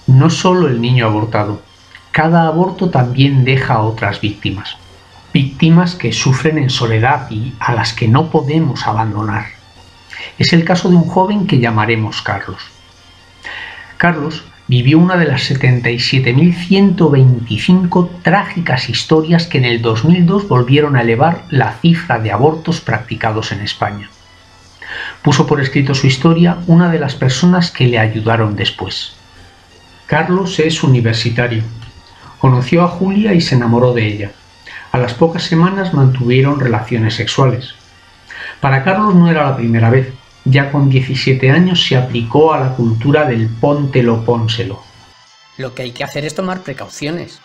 No solo el niño abortado, cada aborto también deja a otras víctimas. Víctimas que sufren en soledad y a las que no podemos abandonar. Es el caso de un joven que llamaremos Carlos. Carlos vivió una de las 77.125 trágicas historias que en el 2002 volvieron a elevar la cifra de abortos practicados en España. Puso por escrito su historia una de las personas que le ayudaron después. Carlos es universitario. Conoció a Julia y se enamoró de ella. A las pocas semanas mantuvieron relaciones sexuales. Para Carlos no era la primera vez. Ya con 17 años se aplicó a la cultura del póntelo, pónselo. Lo que hay que hacer es tomar precauciones.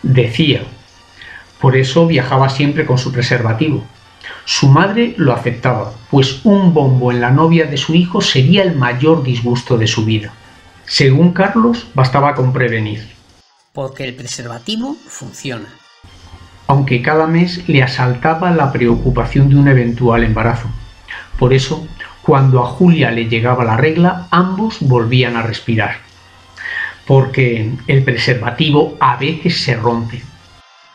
Decía. Por eso viajaba siempre con su preservativo. Su madre lo aceptaba, pues un bombo en la novia de su hijo sería el mayor disgusto de su vida. Según Carlos, bastaba con prevenir. Porque el preservativo funciona. Aunque cada mes le asaltaba la preocupación de un eventual embarazo. Por eso, cuando a Julia le llegaba la regla, ambos volvían a respirar. Porque el preservativo a veces se rompe.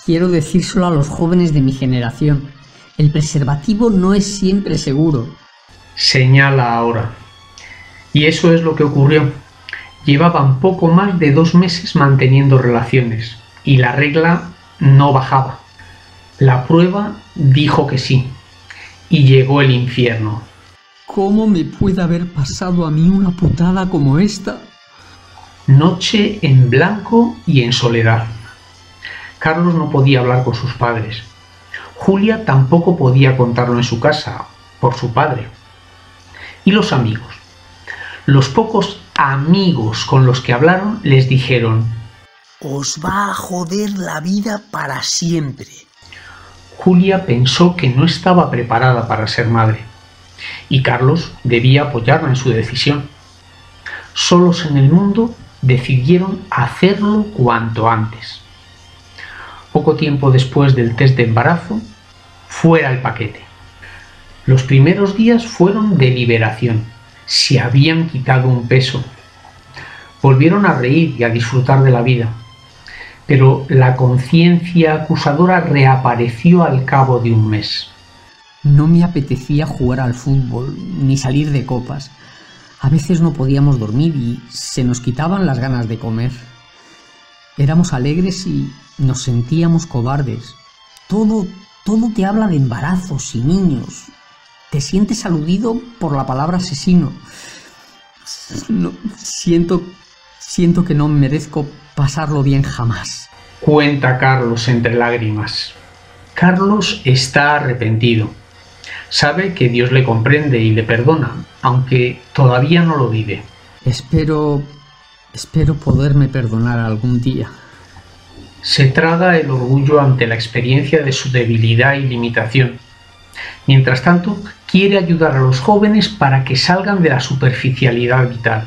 Quiero decírselo a los jóvenes de mi generación. El preservativo no es siempre seguro. Señala ahora. Y eso es lo que ocurrió. Llevaban poco más de 2 meses manteniendo relaciones y la regla no bajaba. La prueba dijo que sí. Y llegó el infierno. ¿Cómo me puede haber pasado a mí una putada como esta? Noche en blanco y en soledad. Carlos no podía hablar con sus padres. Julia tampoco podía contarlo en su casa, por su padre. ¿Y los amigos? Los pocos amigos con los que hablaron les dijeron: os va a joder la vida para siempre. Julia pensó que no estaba preparada para ser madre, y Carlos debía apoyarla en su decisión. Solos en el mundo, decidieron hacerlo cuanto antes. Poco tiempo después del test de embarazo, fuera el paquete. Los primeros días fueron de liberación. Se habían quitado un peso. Volvieron a reír y a disfrutar de la vida. Pero la conciencia acusadora reapareció al cabo de un mes. No me apetecía jugar al fútbol, ni salir de copas. A veces no podíamos dormir y se nos quitaban las ganas de comer. Éramos alegres y nos sentíamos cobardes. Todo te habla de embarazos y niños. Te sientes aludido por la palabra asesino. No, siento que no merezco pasarlo bien jamás. Cuenta Carlos entre lágrimas. Carlos está arrepentido. Sabe que Dios le comprende y le perdona, aunque todavía no lo vive. Espero poderme perdonar algún día. Se traga el orgullo ante la experiencia de su debilidad y limitación. Mientras tanto, quiere ayudar a los jóvenes para que salgan de la superficialidad vital.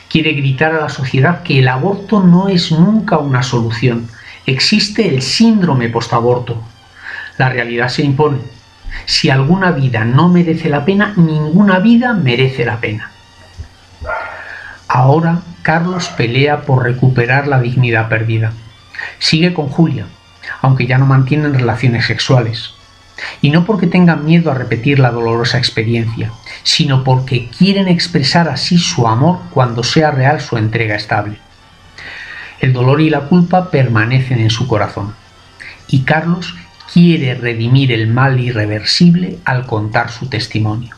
Quiere gritar a la sociedad que el aborto no es nunca una solución. Existe el síndrome postaborto. La realidad se impone. Si alguna vida no merece la pena, ninguna vida merece la pena. Ahora, Carlos pelea por recuperar la dignidad perdida. Sigue con Julia, aunque ya no mantienen relaciones sexuales. Y no porque tengan miedo a repetir la dolorosa experiencia, sino porque quieren expresar así su amor cuando sea real su entrega estable. El dolor y la culpa permanecen en su corazón. Y Carlos quiere redimir el mal irreversible al contar su testimonio.